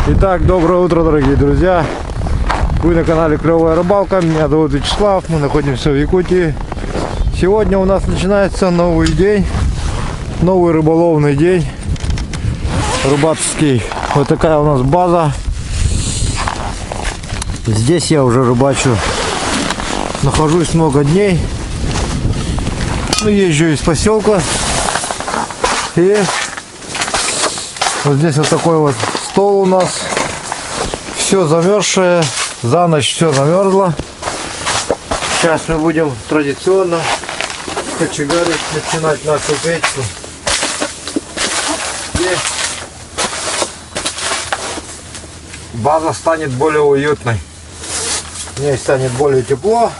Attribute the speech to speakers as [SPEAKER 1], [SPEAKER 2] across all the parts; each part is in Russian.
[SPEAKER 1] Итак, доброе утро, дорогие друзья. Вы на канале Клевая Рыбалка. Меня зовут Вячеслав. Мы находимся в Якутии. Сегодня у нас начинается новый день. Новый рыболовный день. Рыбацкий. Вот такая у нас база. Здесь я уже рыбачу. Нахожусь много дней. Езжу из поселка. И вот здесь вот такой вот стол у нас. Все замерзшее. За ночь все замерзло. Сейчас мы будем традиционно кочегарить, начинать нашу печку. И база станет более уютной. В ней станет более тепло.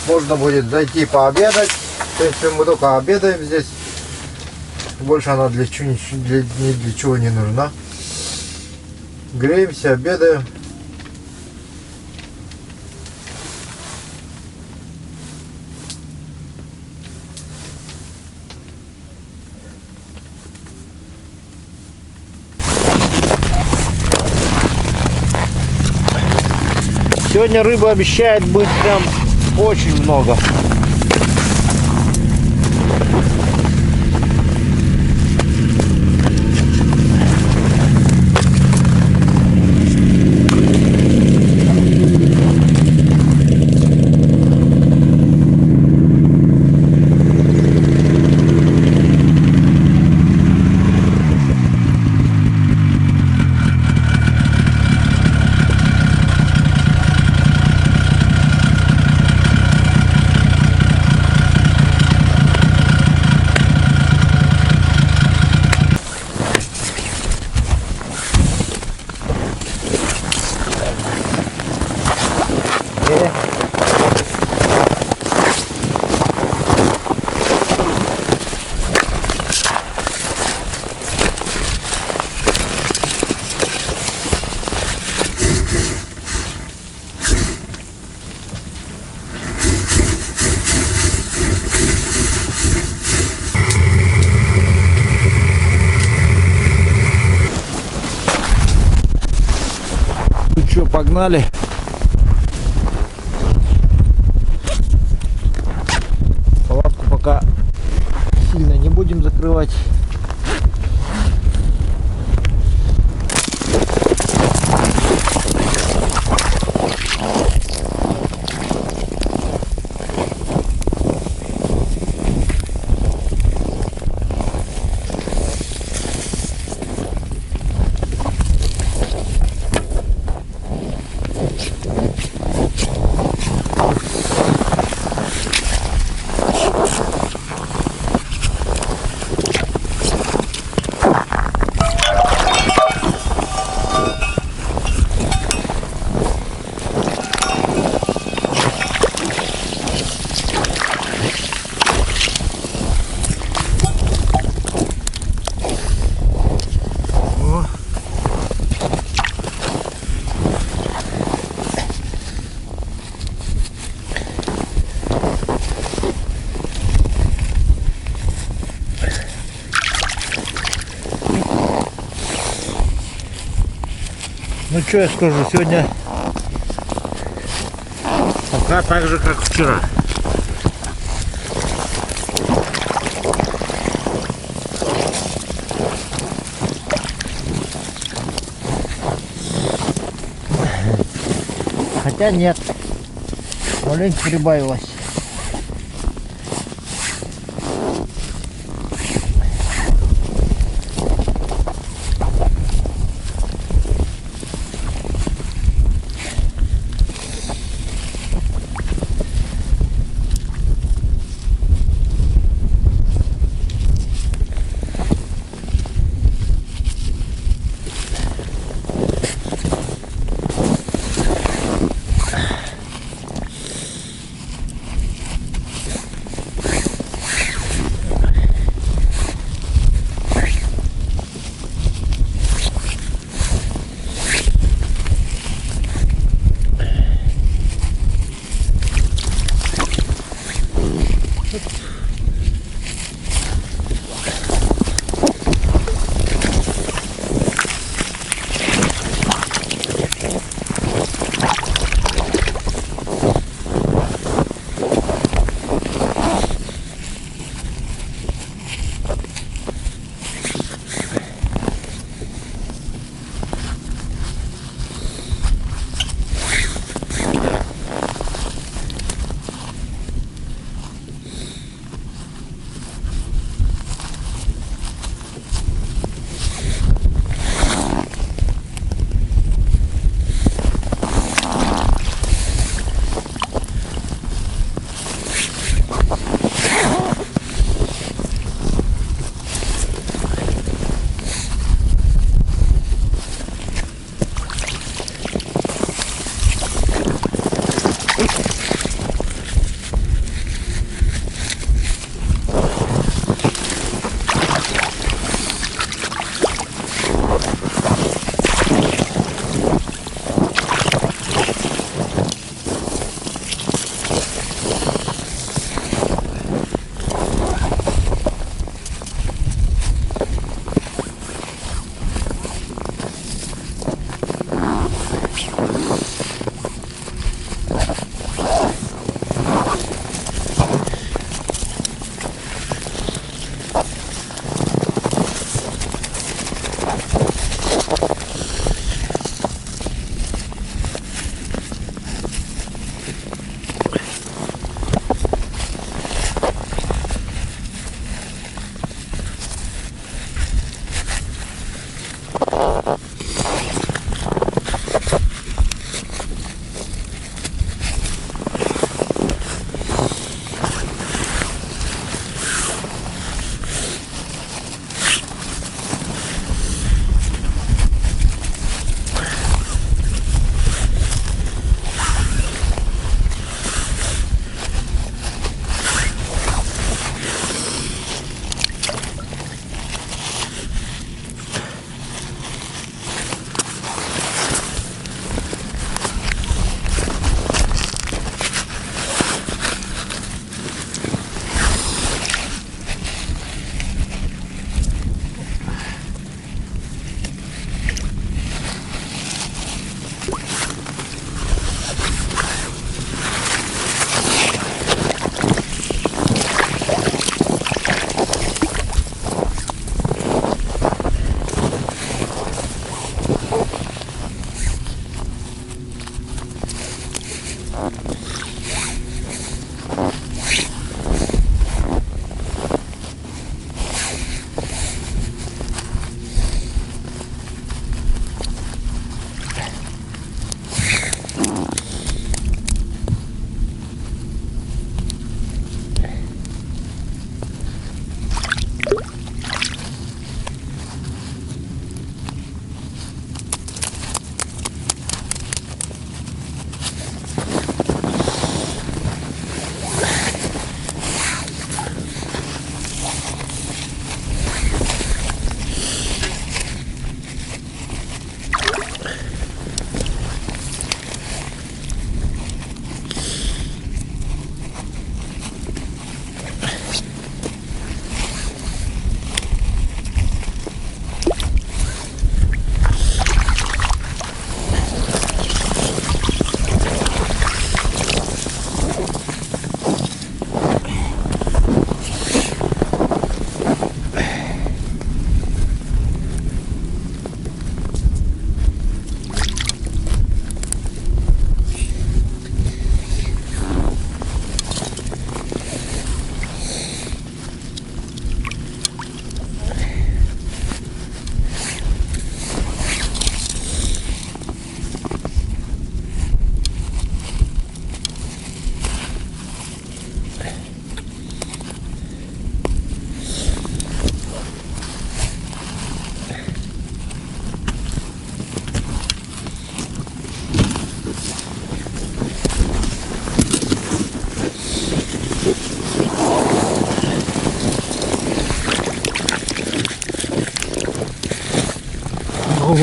[SPEAKER 1] Можно будет зайти пообедать. В принципе, мы только обедаем здесь. Больше она ни для чего не нужна. Греемся, обедаем. Сегодня рыбы обещает быть прям очень много. Ну что, погнали. Палатку пока сильно не будем закрывать. Ну что я скажу, сегодня пока так же, как вчера. Хотя нет, маленько прибавилось.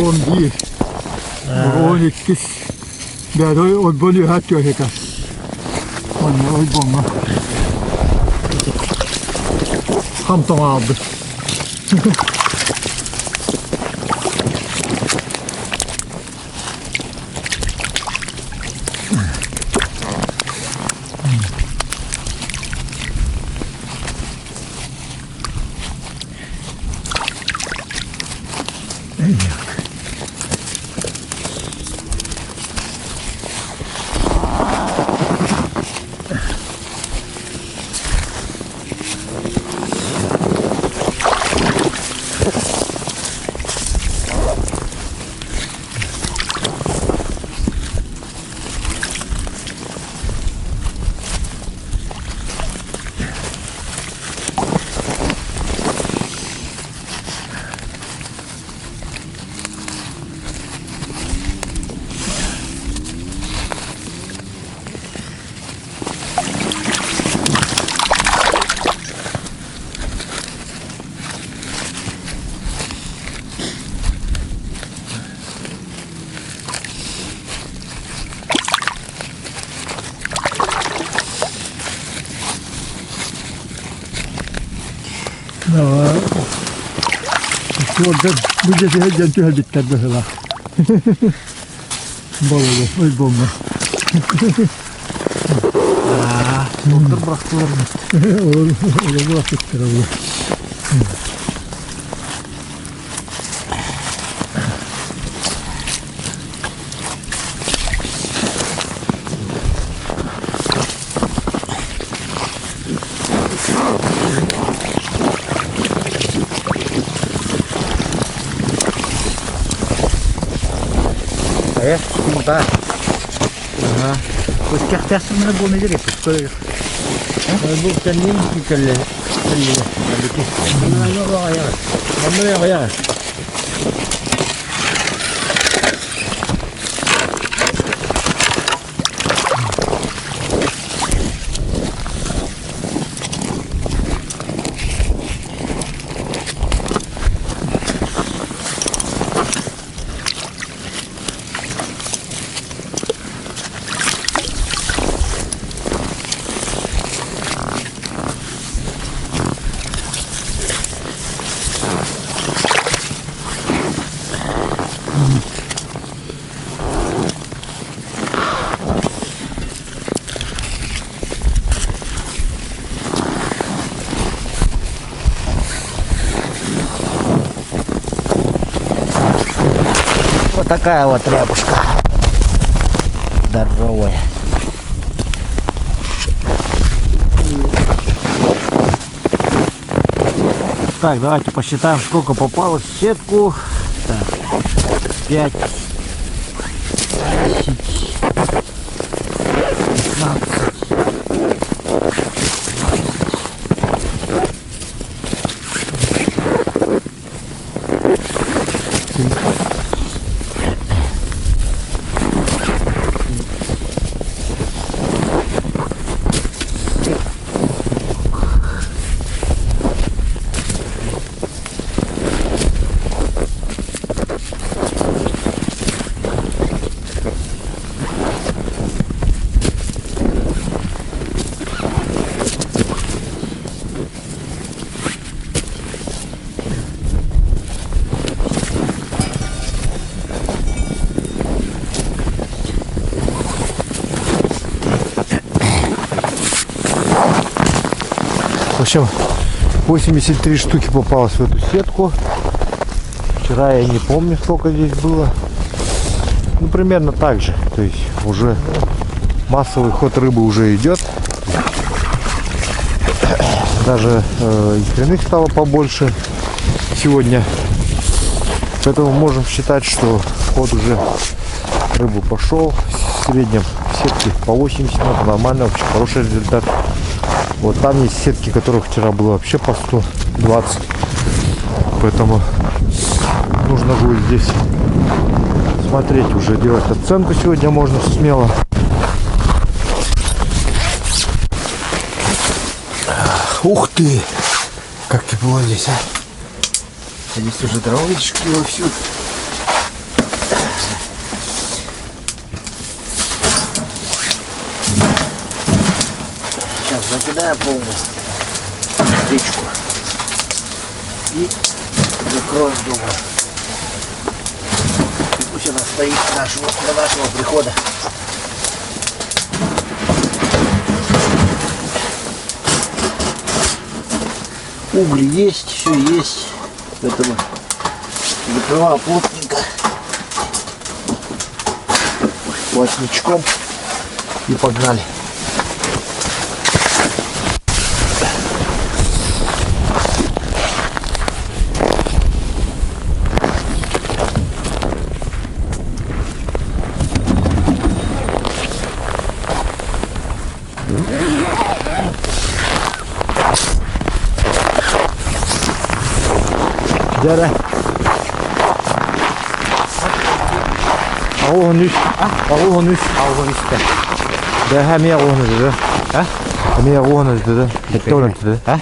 [SPEAKER 2] on die. Gewoon ik kis. Daar hoor ik nu had je gekast. Man ooit bonga. Ham toch aan. Bude se hedjen tyhdyttää vähän. Bollo, oi bomba.
[SPEAKER 1] Doktor bıraktılar.
[SPEAKER 2] Onu bıraktılar.
[SPEAKER 3] Ya, sebentar. Nah, terus kertas mana boleh jadi pukul. Bukan ini pukul. Ini. Mana orang ya? Mana yang ya? Вот такая вот рябушка здоровая. Так, давайте посчитаем, сколько попалось в сетку. Так, 5, 10, 15.
[SPEAKER 1] В общем, 83 штуки попалось в эту сетку. Вчера я не помню, сколько здесь было. Ну, примерно так же. То есть уже массовый ход рыбы уже идет. Даже икряных стало побольше сегодня. Поэтому можем считать, что ход уже рыбы пошел. В среднем в сетке по 80, это нормально, очень хороший результат. Вот там есть сетки, которых вчера было вообще по 120. Поэтому нужно будет здесь смотреть, уже делать оценку сегодня можно смело. Ух ты! Как тепло здесь, а! Здесь уже травочки вовсю.
[SPEAKER 3] Сейчас закидаем полностью речку и закроем, думаю. Пусть она стоит до нашего прихода. Угли есть, все есть, поэтому закрываю плотненько плотничком и погнали.
[SPEAKER 1] Dere. Ağolun üst. Ağolun üst.
[SPEAKER 3] Ağolun üstte.
[SPEAKER 1] De hemiye ağolun dedi.
[SPEAKER 3] Ha?
[SPEAKER 1] Hemiye ağolun dedi. Hette ağolun dedi.
[SPEAKER 3] Ha?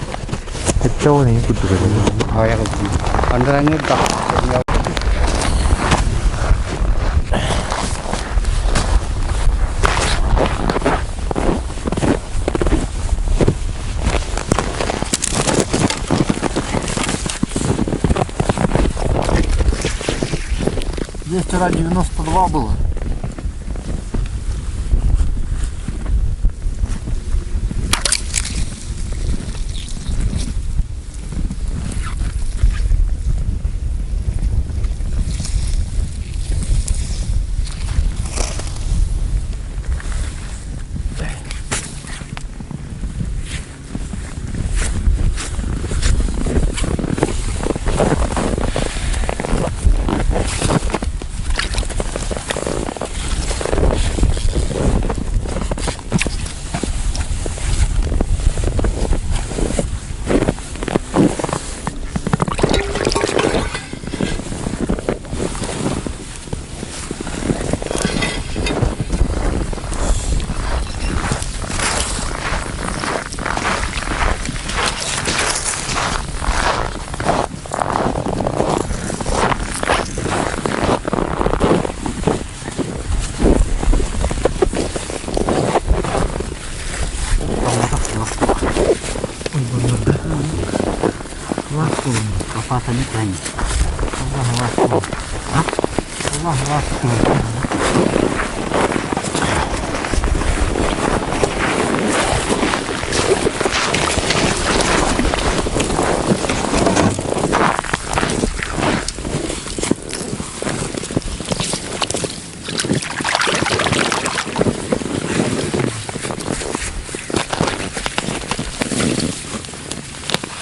[SPEAKER 1] Hette ağolun iyi kutu dedi.
[SPEAKER 3] Hayır. Andarannya tak.
[SPEAKER 1] Здесь вчера 92 было.
[SPEAKER 3] tanya. Allah Allah.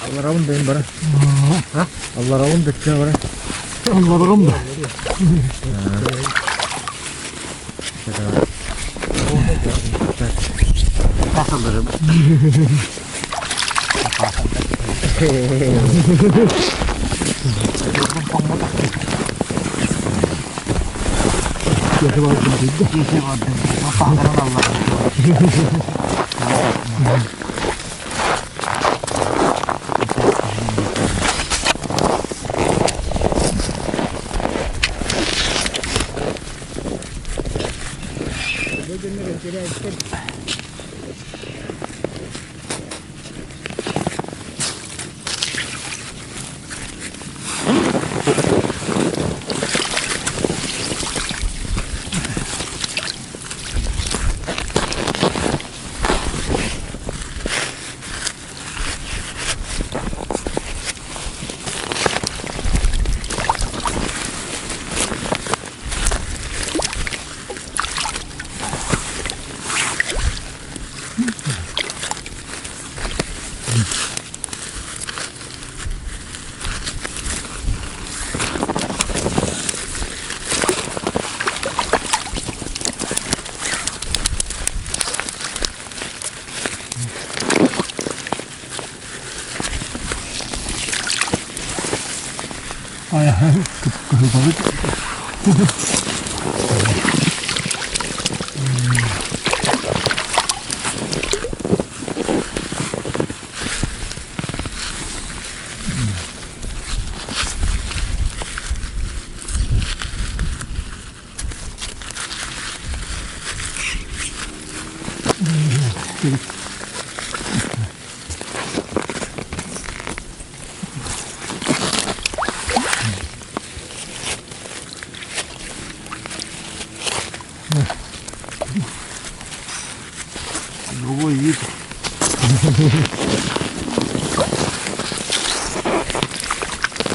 [SPEAKER 3] Allah rawun benim bara. Ha? Allah rawun bekle bara.
[SPEAKER 2] Allah bakalım da.
[SPEAKER 3] Pasaldırım.
[SPEAKER 2] Yaşı var şimdi.
[SPEAKER 3] Kese vardı. Pahkaran Allah.
[SPEAKER 2] Ayağı kıpkırmızı.
[SPEAKER 3] Другой вид.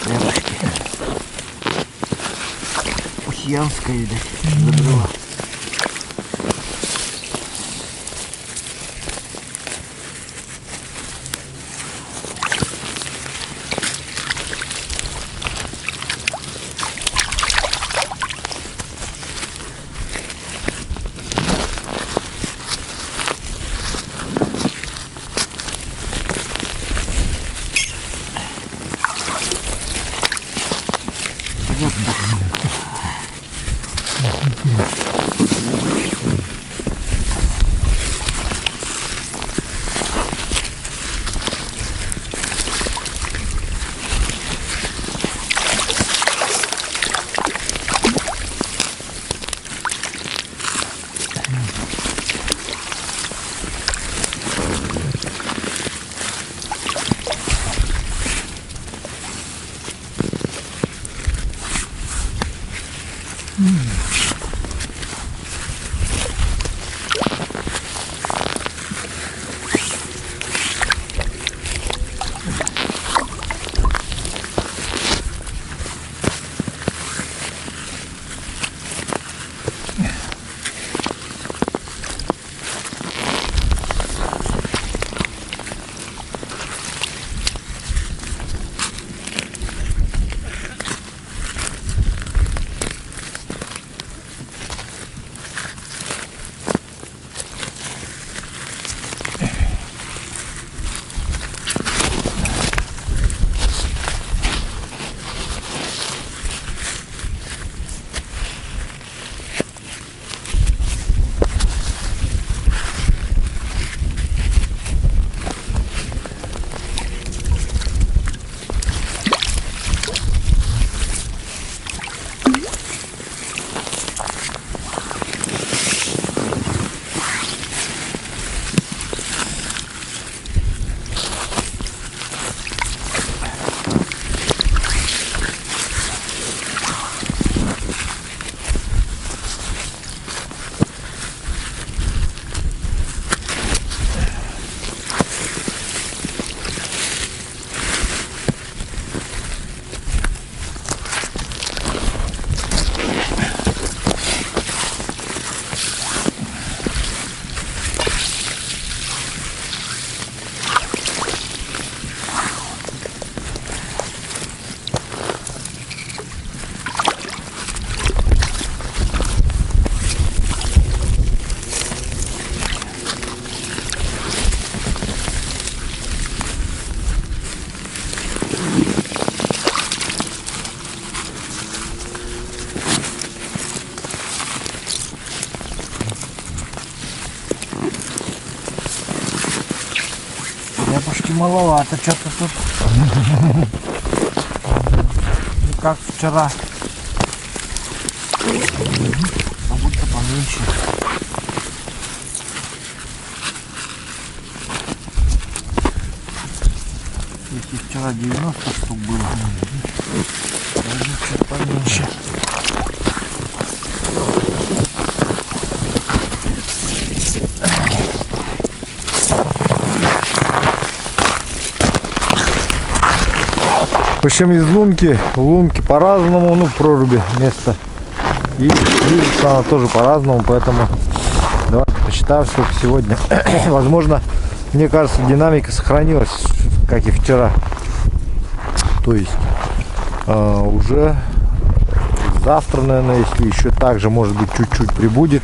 [SPEAKER 3] Рябушки. Ульяновская, видать, забрала. ракушки маловато, что-то тут. Не как вчера. Как будто поменьше. Если вчера 90 штук было, чуть поменьше.
[SPEAKER 1] В общем, из лунки в лунке по-разному, ну, проруби место. И движется она тоже по-разному, поэтому давайте посчитаем, сколько сегодня. Возможно, мне кажется, динамика сохранилась, как и вчера. То есть уже завтра, наверное, если еще так же, может быть, чуть-чуть прибудет,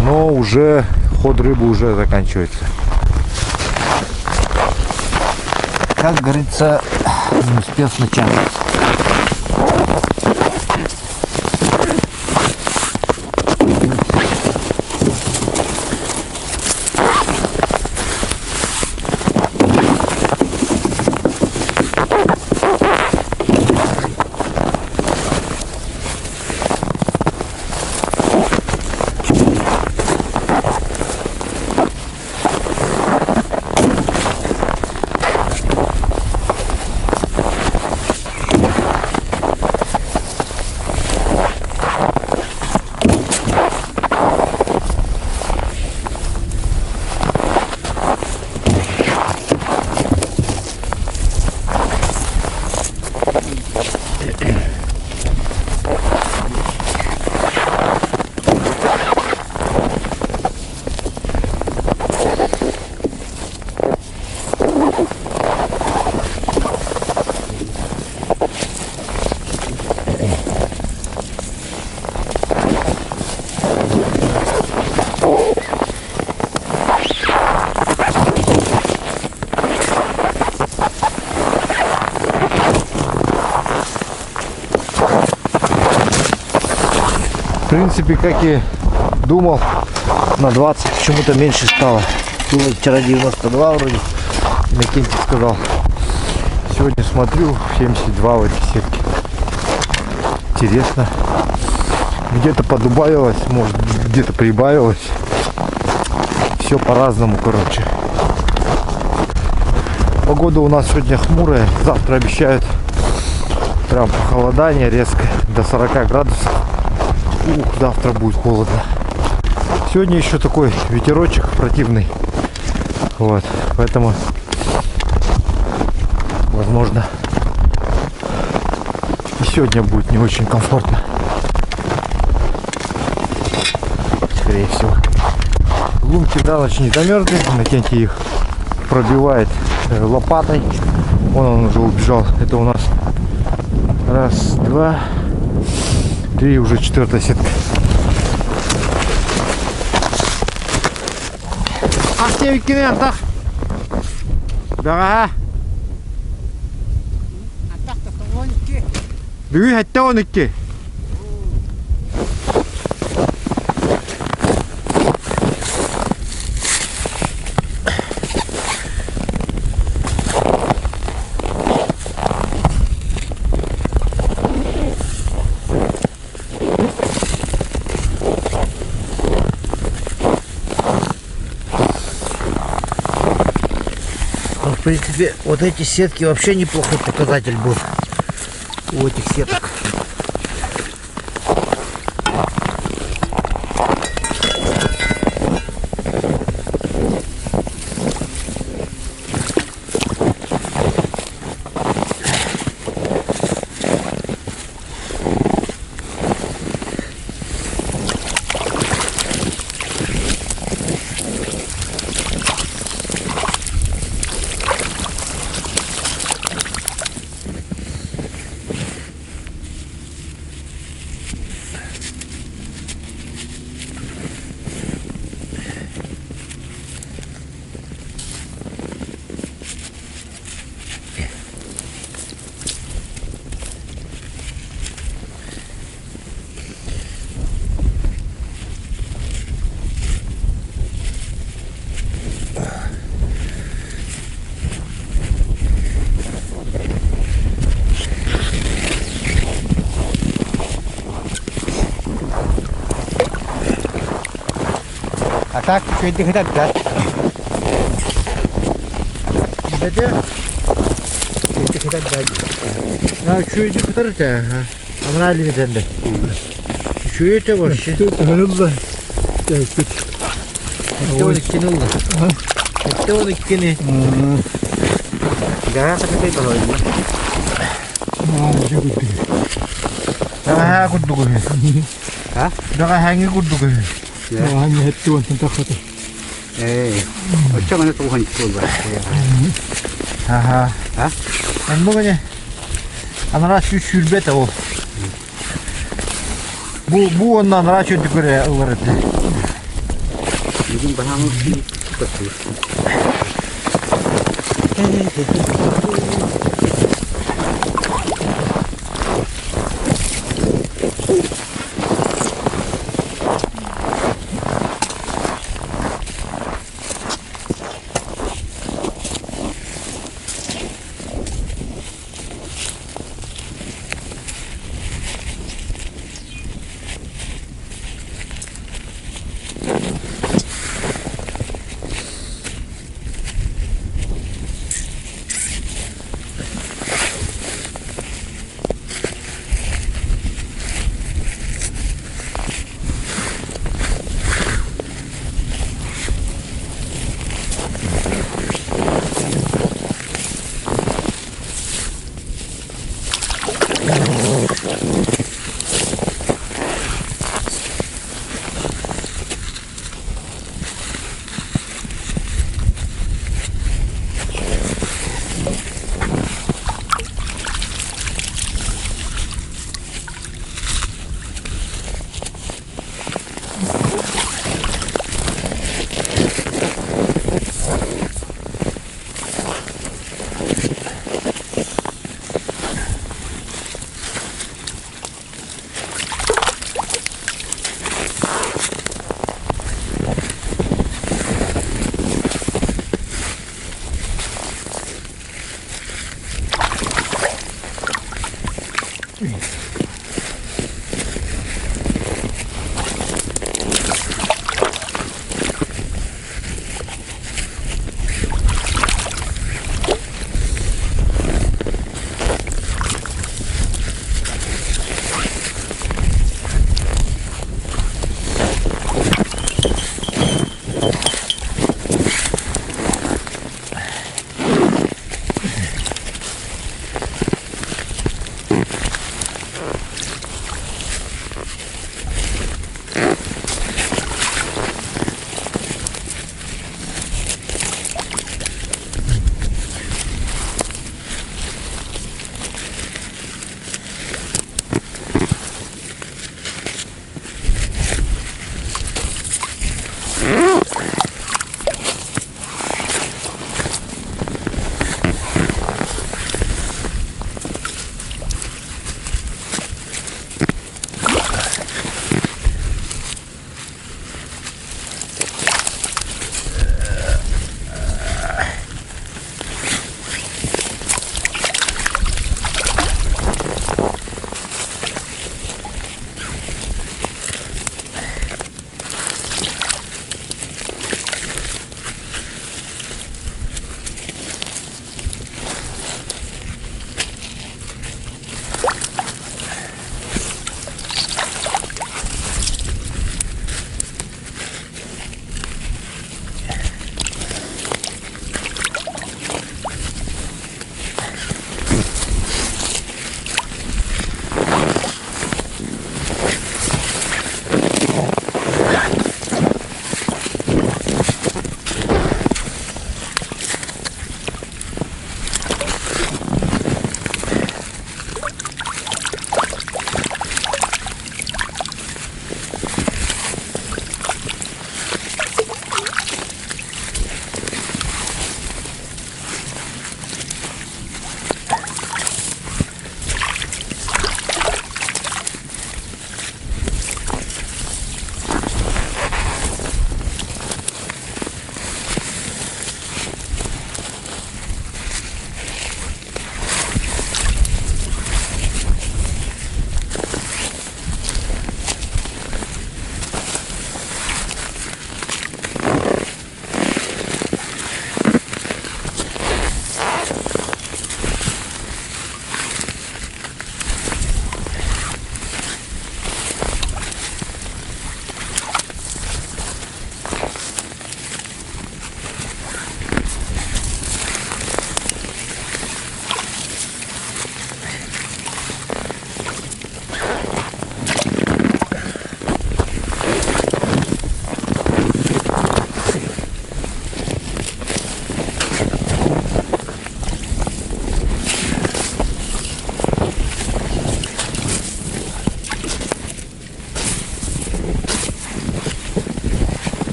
[SPEAKER 1] но уже ход рыбы уже заканчивается.
[SPEAKER 3] Как говорится, не успел сначала.
[SPEAKER 1] В принципе, как и думал, на 20 почему-то меньше стало. Было вчера 92 вроде, Иннокентий сказал. Сегодня смотрю, 72 в этой сетке. Интересно. Где-то подубавилось, может где-то прибавилось. Все по-разному, короче. Погода у нас сегодня хмурая. Завтра обещают прям похолодание резко до 40 градусов. Ух, завтра будет холодно. Сегодня еще такой ветерочек противный. Вот, поэтому возможно и сегодня будет не очень комфортно. Скорее всего. Лунки на ночь не замерзли. Иннокентий их пробивает лопатой. Вон он уже убежал. Это у нас раз, два, три, уже четвертая сетка. Ахтевиккин артах. Дага. Бүгүн хатта 12.
[SPEAKER 3] В принципе, вот эти сетки вообще неплохой показатель был у этих сеток. А так, чуть не хотят дать. Беде. Чуть не хотят дать. А чуть не хотят дать. А на ли дende. Чуть это вообще.
[SPEAKER 2] Hırıldı. Geldik.
[SPEAKER 3] Это вот кинуло. Это вот кини. Gak sakit itu loh.
[SPEAKER 1] 아, 굿두고 해.
[SPEAKER 3] Hah?
[SPEAKER 1] 내가 향이 굿두고 해.
[SPEAKER 2] Hangi hetti var takhatı.
[SPEAKER 3] 어쩌면 또 한번 봐.
[SPEAKER 1] 아하.
[SPEAKER 3] 아?
[SPEAKER 1] 안 먹으냐? 하나 슈슈베다 오. 뭐 나라 저기 그래 그랬대.
[SPEAKER 3] 요즘 방황을 것도.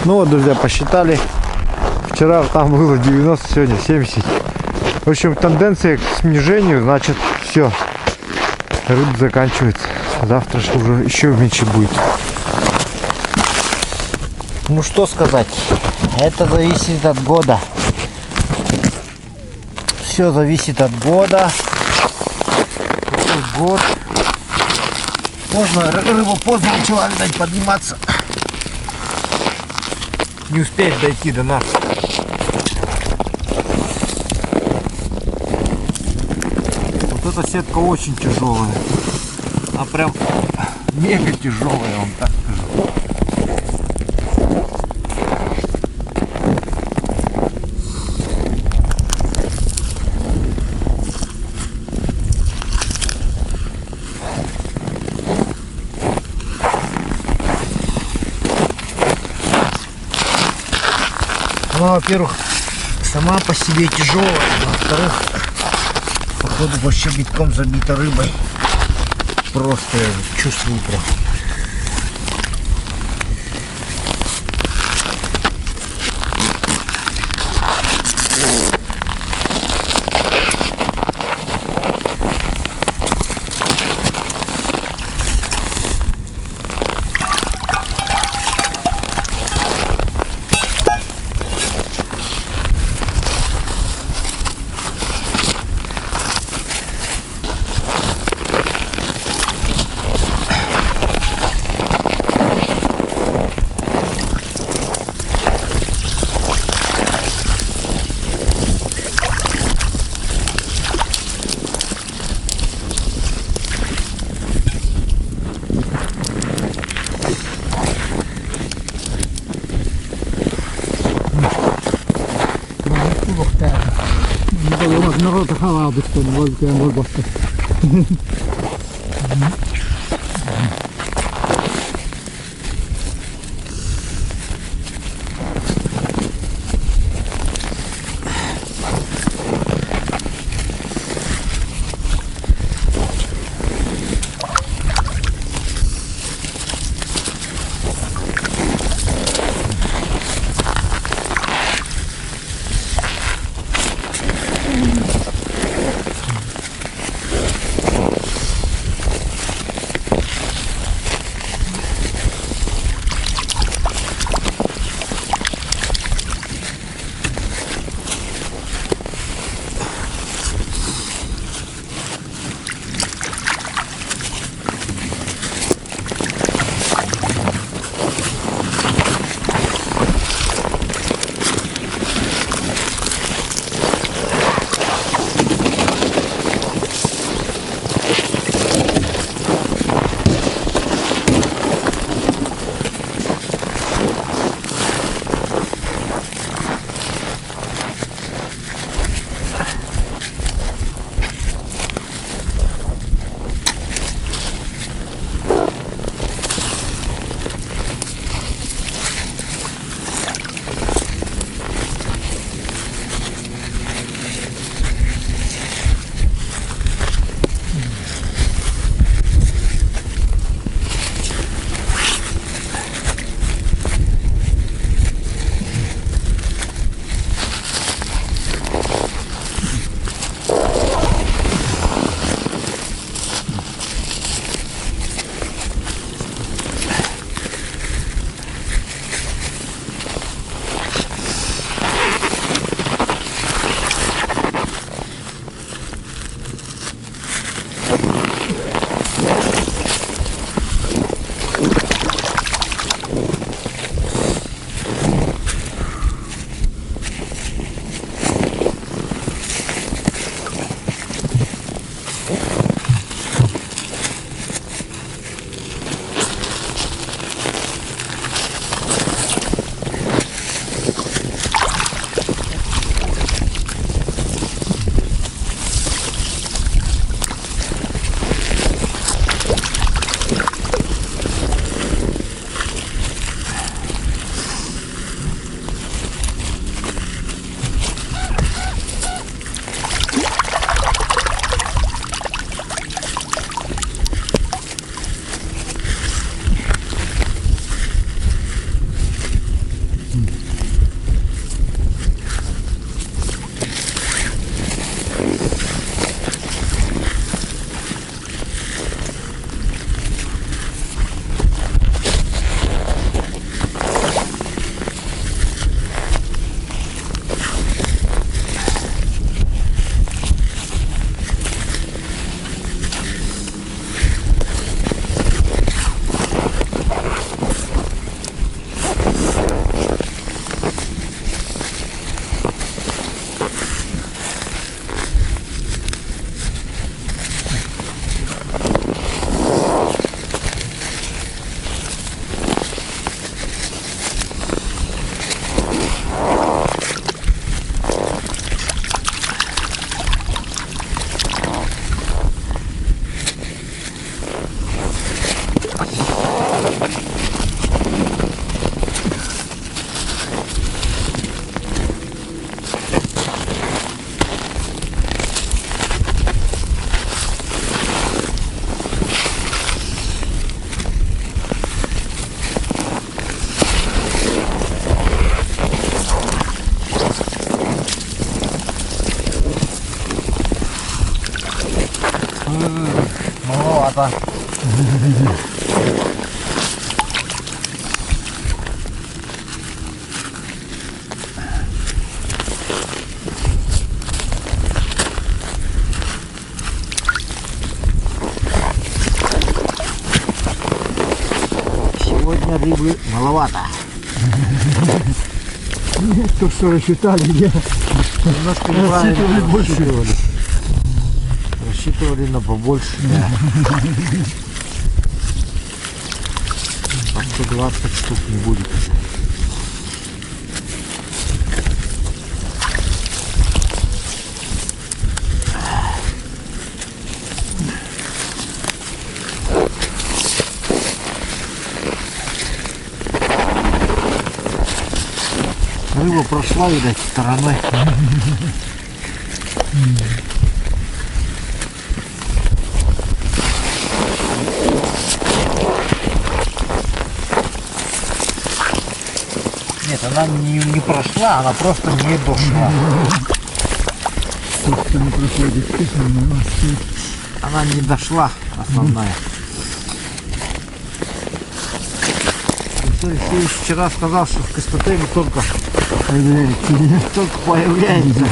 [SPEAKER 1] Ну вот, друзья, посчитали. Вчера там было 90, сегодня 70. В общем, тенденция к снижению, значит, все. Рыба заканчивается. Завтра же уже еще меньше будет.
[SPEAKER 3] Ну что сказать, это зависит от года. Все зависит от года. Какой год. Можно рыбу поздно начала, видать, подниматься. Не успеет дойти до нас. Вот эта сетка очень тяжелая. Она прям мега тяжелая, я вам так скажу. Она, во-первых, сама по себе тяжелая, во-вторых, походу вообще битком забита рыбой. Просто я чувствую прям. Народ халал бы что, вот я могу.
[SPEAKER 1] Маловато. Сегодня рыбы маловато.
[SPEAKER 2] То, что рассчитали, где
[SPEAKER 1] Немножко
[SPEAKER 2] рассчитывали больше.
[SPEAKER 1] Рассчитывали на побольше. Да. По 120 штук не будет уже. Рыба прошла, видать, стороной. Нет, она не прошла, она просто не дошла.
[SPEAKER 2] Что не проходит.
[SPEAKER 1] Она не дошла, основная. Анатолий Алексеевич вчера сказал, что в Костотеле только появляется.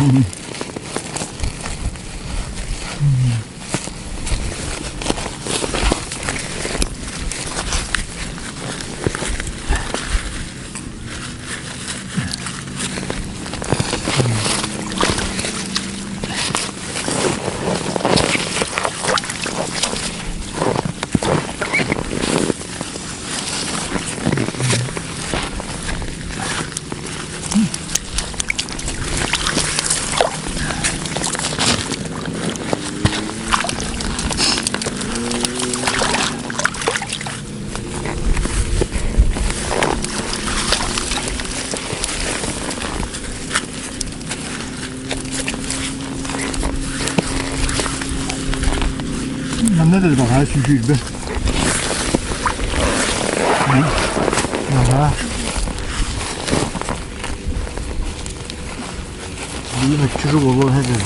[SPEAKER 2] Нам надо добавить чуть-чуть, да?
[SPEAKER 1] Ага. Видно, чужого благодаря.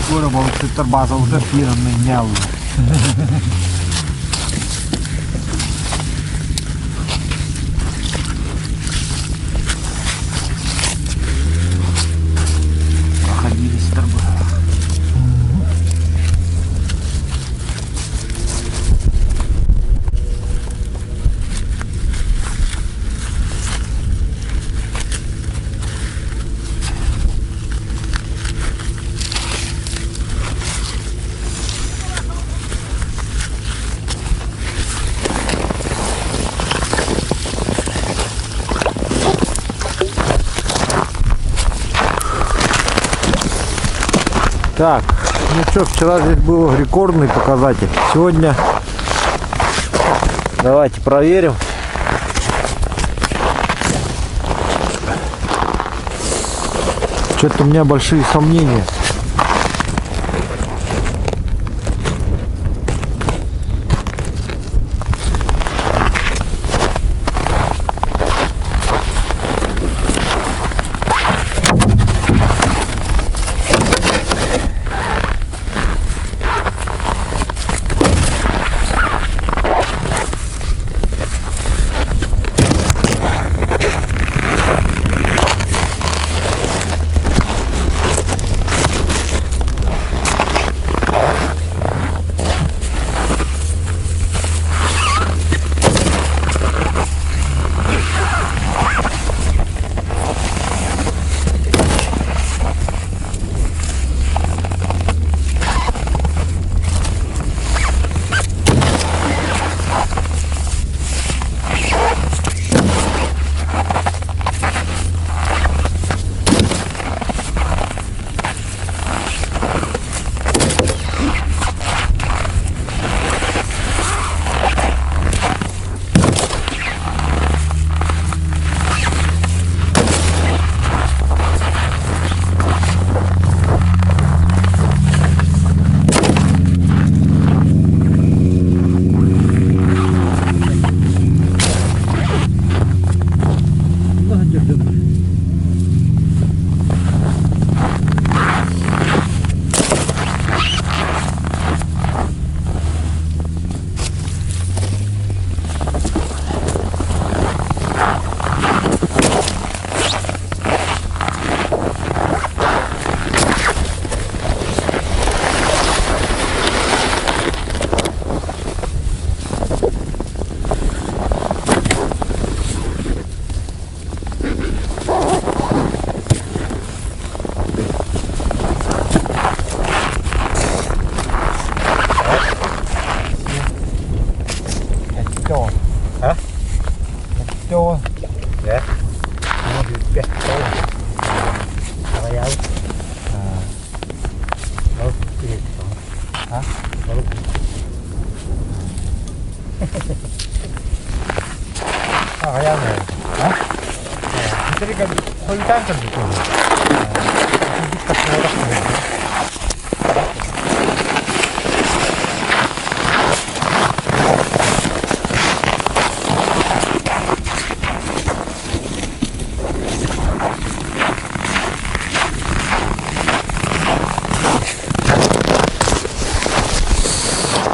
[SPEAKER 1] Скоро будет турбаза уже фирменный нял. Так, ну что, вчера здесь был рекордный показатель. Сегодня давайте проверим. Что-то у меня большие сомнения.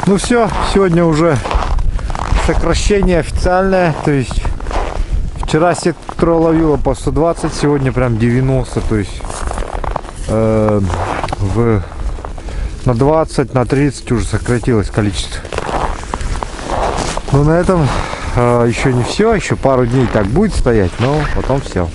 [SPEAKER 1] Ну все, сегодня уже сокращение официальное, то есть вчера сетка ловила по 120, сегодня прям 90, то есть на 20, на 30 уже сократилось количество. Но на этом еще не все, еще пару дней так будет стоять, но потом все.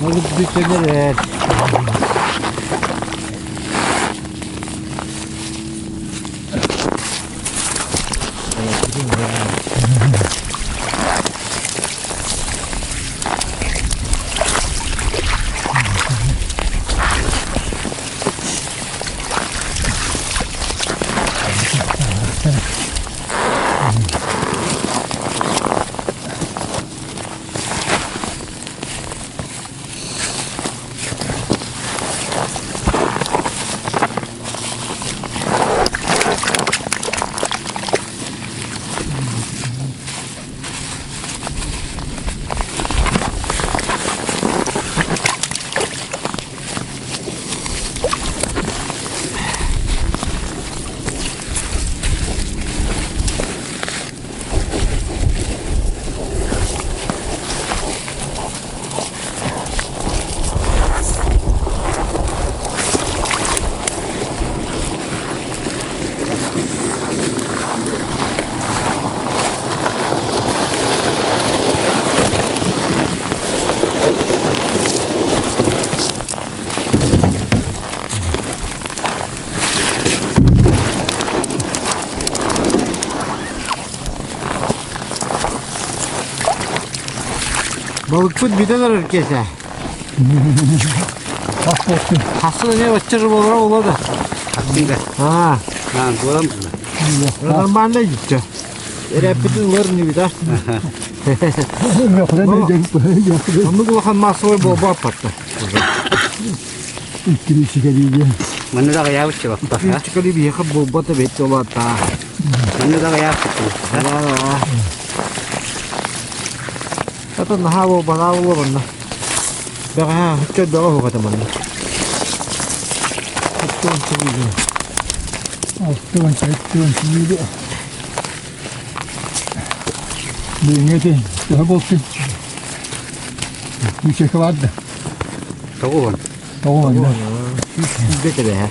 [SPEAKER 3] Balık düşebilir. Balıkçı bideler herkese. Aslında ne açırı olur da.
[SPEAKER 4] Hakkında.
[SPEAKER 3] Ha.
[SPEAKER 4] Ha, doğru musun?
[SPEAKER 3] Buradan ben de gideceğim. Repeti var ne bir daha.
[SPEAKER 2] Yok lan ne yok.
[SPEAKER 3] Onu kulağın masaya baba patladı.
[SPEAKER 2] İkili geliyor.
[SPEAKER 4] Mana da kaya uçtu bak.
[SPEAKER 3] Bir çıkıyor bir yakıp baba da betti ola ta.
[SPEAKER 4] Mana da kaya uçtu.
[SPEAKER 3] Valla. Hatta naha baba naha baba bana. Daha hiç daha hoca tamam.
[SPEAKER 2] Aslan çektim şimdi. Dengede daha bolsun. Bir şey vardı.
[SPEAKER 4] Tavuğun.
[SPEAKER 2] Tamam lan.
[SPEAKER 3] Bizde de ha.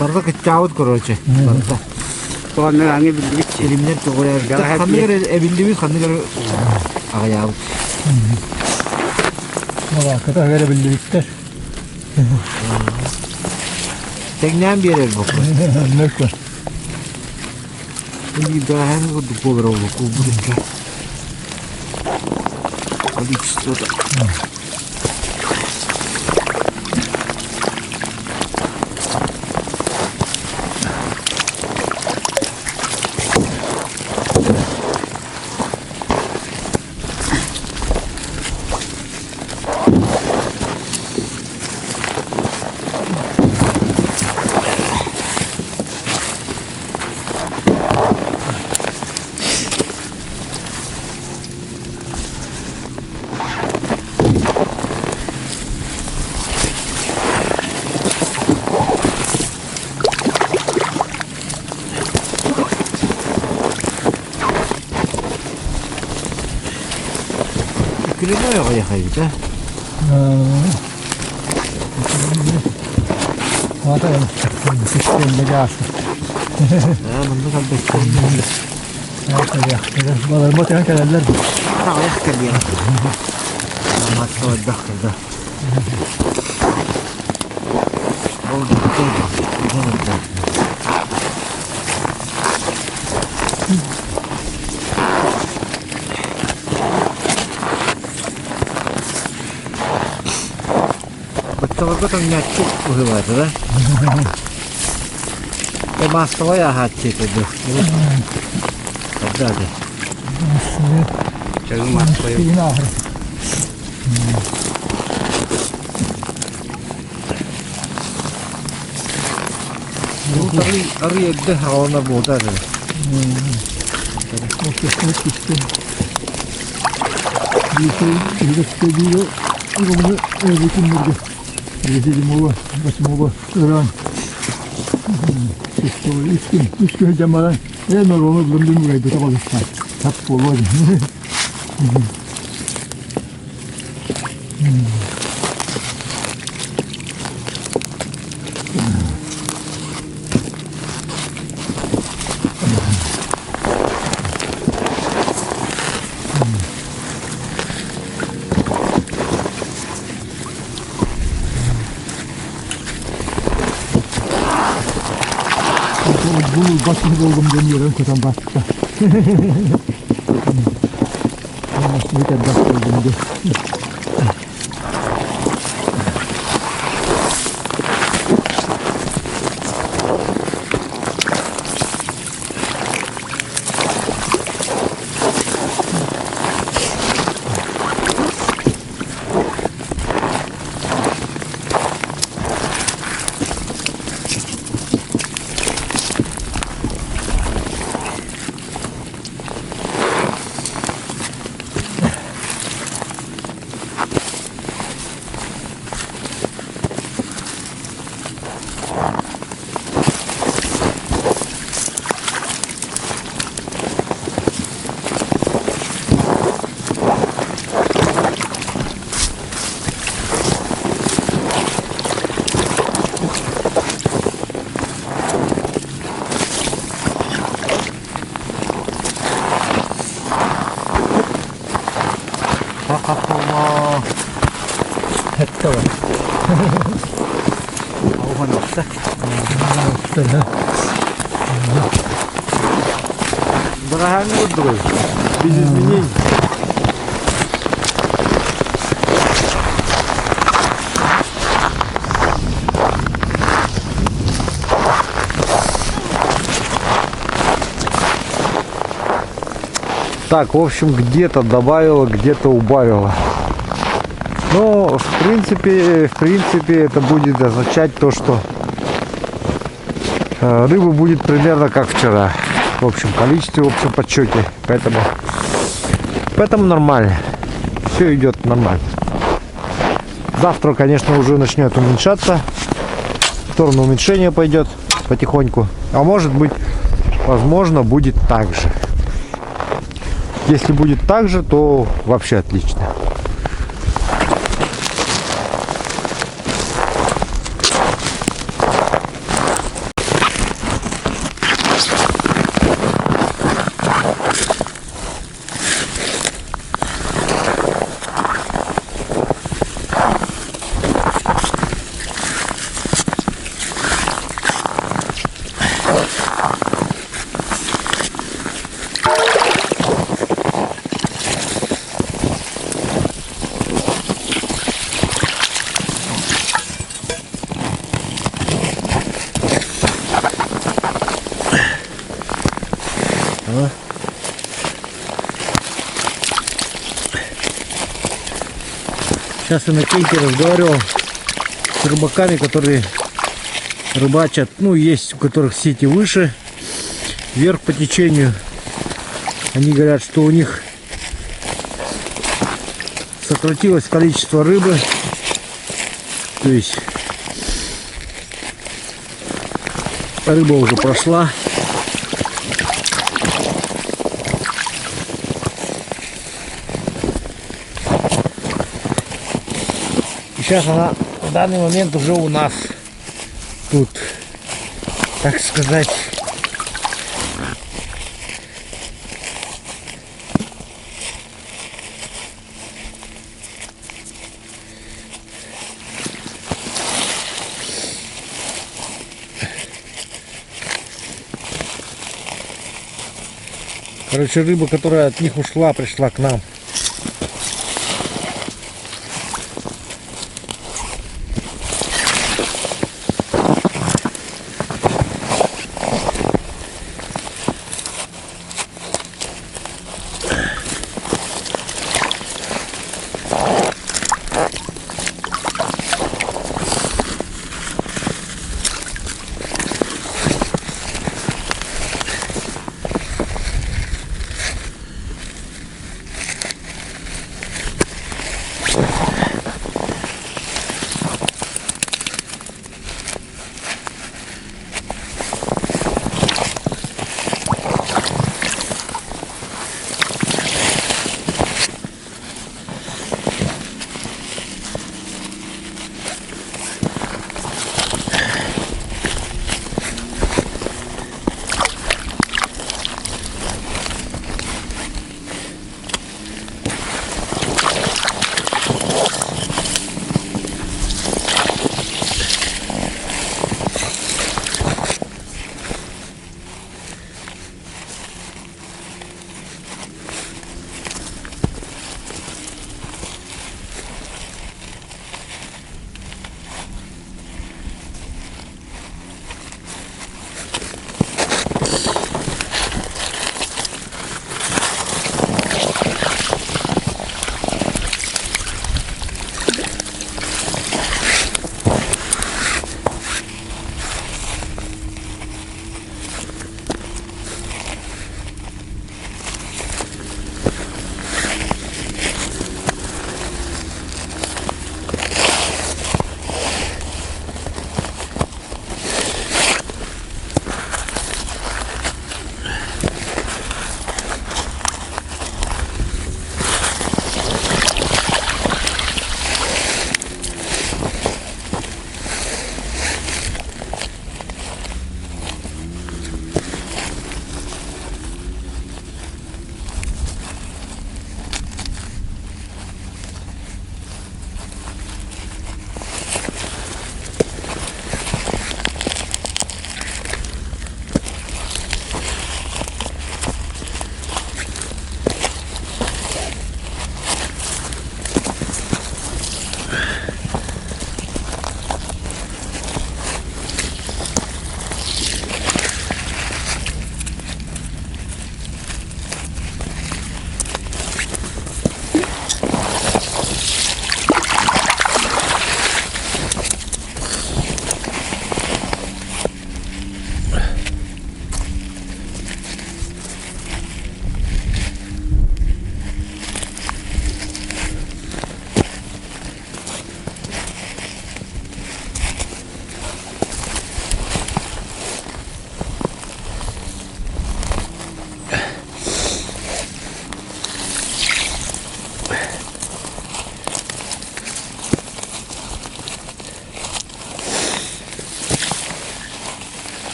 [SPEAKER 3] Barda kıçavut korocı. Barda.
[SPEAKER 4] Sonra hangi bildik ki?
[SPEAKER 3] Elimler doğruya. Kandı göre ebildiğimiz kandı göre ayağı.
[SPEAKER 2] Valla kadar verebilirler.
[SPEAKER 3] Teknen bir yere bak.
[SPEAKER 2] Ne kadar.
[SPEAKER 3] Ini dah hang ko dupo bro ko buka. Abi işte da. Kilo yok ya hayda.
[SPEAKER 2] Valla sistemde gelsin.
[SPEAKER 3] Ha bunda kaldı.
[SPEAKER 2] Evet ya. Valla motor kadarlar.
[SPEAKER 3] Ha ayak kaldı ya. Ama sonra dakika. Oldu. Oldu. Betul kan nyacuk buat lah. Emas kau ya hati tu. Ada deh.
[SPEAKER 4] Jangan masuk ya.
[SPEAKER 2] Yine ahır.
[SPEAKER 3] Hari ada hawana boda deh.
[SPEAKER 2] Ortasına çıktım. Bir şey istediği bunu öğretim burada. Öğretim oba, başım oba, öğren. Üç gün cemalan. En normal bulundum burayı da çalışsan. Tap olur. батып болгом дөнүрөн көтөн батта. Өтө батып болгом.
[SPEAKER 3] 했다.
[SPEAKER 4] 아우만 없어.
[SPEAKER 3] Дорогая мудрый, без изменений.
[SPEAKER 1] Так, в общем, где-то добавила, где-то убавила. Но в принципе это будет означать то, что рыбы будет примерно как вчера. В общем количестве, в общем подсчете. Поэтому нормально. Все идет нормально. Завтра, конечно, уже начнет уменьшаться. В сторону уменьшения пойдет потихоньку. А может быть, возможно, будет так же. Если будет так же, то вообще отлично.
[SPEAKER 3] Сейчас я на кейке разговаривал с рыбаками, которые рыбачат, ну, есть у которых сети выше, вверх по течению. Они говорят, что у них сократилось количество рыбы, то есть рыба уже прошла. Сейчас она в данный момент уже у нас тут, так сказать, короче, рыба, которая от них ушла, пришла к нам.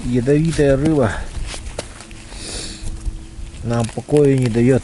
[SPEAKER 3] ядовитая рыба нам покоя не дает.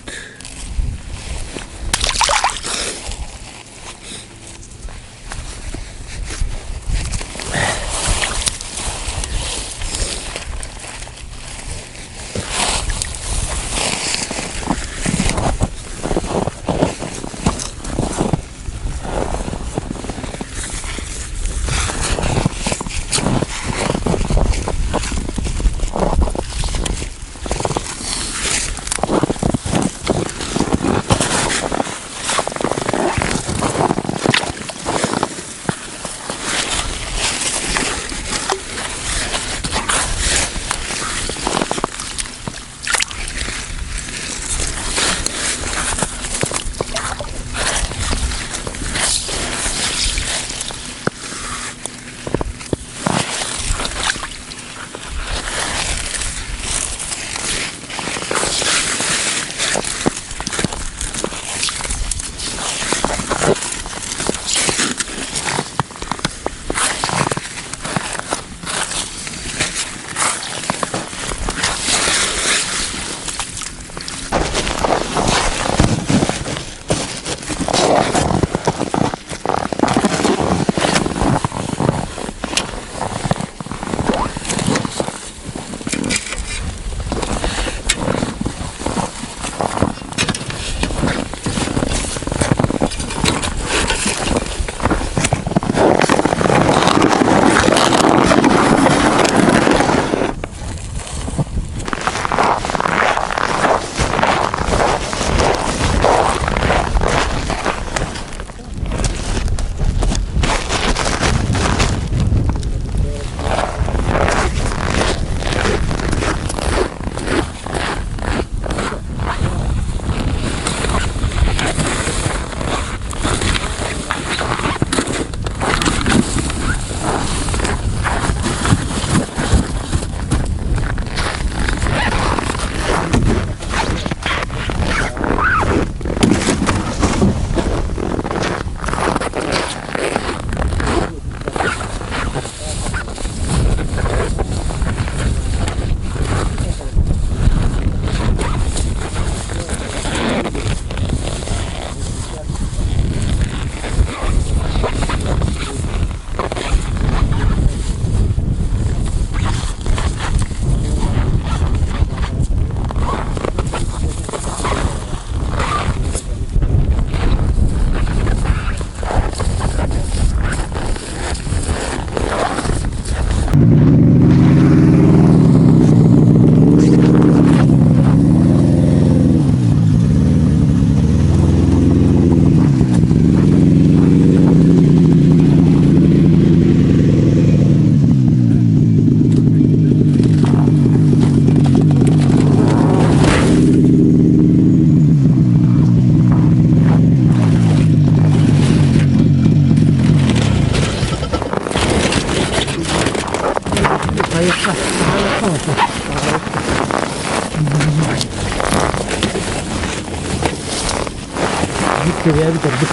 [SPEAKER 2] Kırıya bitirdik.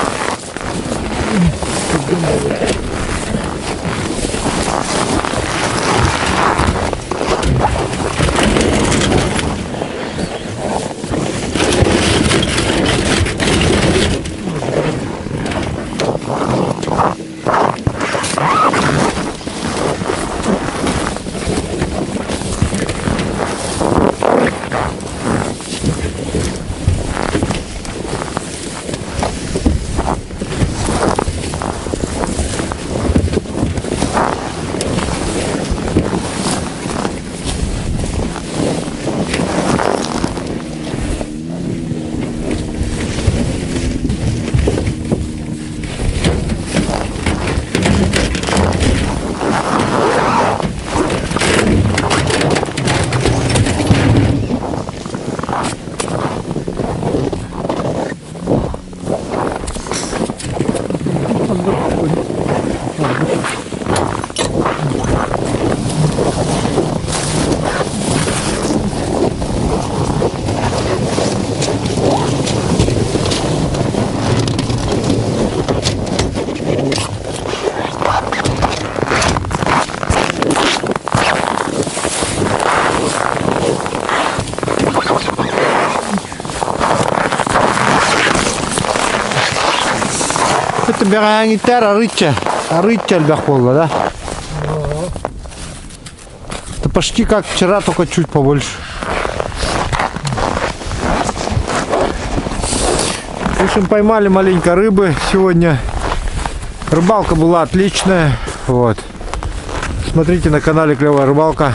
[SPEAKER 1] бягангитер, арытча бяхолла, да? Это почти как вчера, только чуть побольше. В общем, поймали маленько рыбы сегодня. Рыбалка была отличная. Вот. Смотрите на канале Клевая Рыбалка.